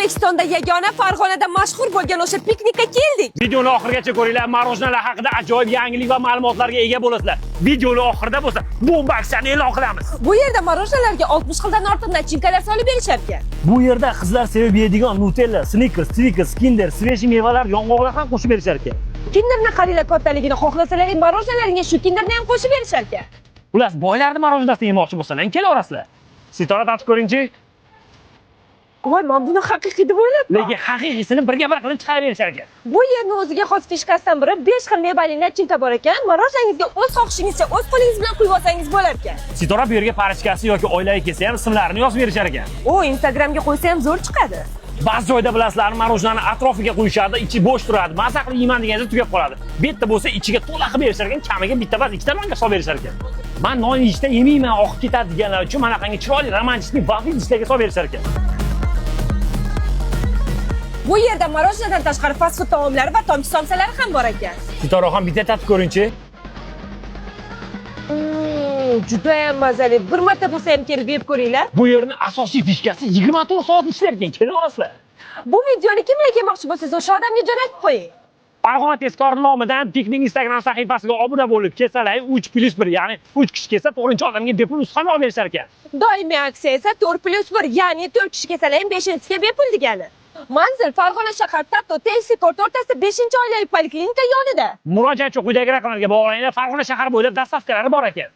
O'zbekistonda yagona Farg'onada mashhur bo'lgan o'sha piknikka keldik. Videoni oxirigacha ko'ringlar. Marojnalar haqida ajoyib yangilik va ma'lumotlarga ega bo'lasizlar. Videoni oxirida bo'lsa, bomba aksiyani e'lon qilamiz. Bu yerda marojnalarga 60 xildan ortiq nachinkalar solib berishar ekan. Bu yerda qizlar sevib yeydigan Nutella, Snickers, Twix, Kinder, svejiy mevalar, yong'oqlar ham qo'shib berishar ekan. Kinderni qaranglar kattaligini xohlasalar, marojnalaringga shu kinderni ham qo'shib berishar ekan. Ular boylarning marojnasini yemoqchi bo'lsalar, kelaverasizlar. Sitora tatib ko'ringchi. Voy, men buni haqiqiy deb o'ylabman. Lekin haqiqiysini birga bir qilib chiqarib berishar ekan. Bu yerning o'ziga xos fishkasidan biri 5 xil mevali nachinka bor ekan. Marojnangizga o'z xohishingizcha o'z qo'lingiz bilan quyib olsangiz bo'lar ekan. Sitora bu yerga parishkasi yoki oilaga kelsa ham ismlarini yozib berishar ekan. O, Instagramga qo'ysa ham zo'r chiqadi. Ba'zi joyda bilasizlar, marojnani atrofiga qo'yishadi, ichi bo'sh turadi. Maza qilib yeyman deganda tugab qoladi. Bitta bo'lsa ichiga to'la qilib berishar ekan, kamiga bitta bas ikkita nonga solib berishar ekan. Men non yeyishda yemayman, oqib ketadi deganlar uchun mana qanday chiroyli romantik vaqtli ishlarga solib berishar ekan. Bu yerda marojnadan tashqari fast food taomlari va tomchi somsalari ham bor ekan. Sitoraxon bitta tatib ko'ringchi. Juda ham mazali. Bir marta bo'lsa ham kelib yeb ko'ringlar. Bu yerning asosiy fishkasi 24 soat ishlar ekan, kelaverasizlar. Bu videoni kimlarga yemoqchi bo'lsangiz, o'sha odamga jo'natib qo'ying. Farg'ona tezkor nomidan piknik Instagram sahifasiga obuna bo'lib kelsalar, 3+1, ya'ni 3 kishi kelsa 4-odamga bepul nusxa olib berishar ekan. Doimiy aksiya esa 4+1, ya'ni 4 kishi kelsalar ham 5-siga bepul degani. Manzil Farg'ona shahar Tatto Tensi Court o'rtasida 5-oilaviy poliklinika yonida. Murojaat uchun quyidagi raqamlarga bog'laninglar. Farg'ona shahar bo'ylab dastavkalari bor ekan.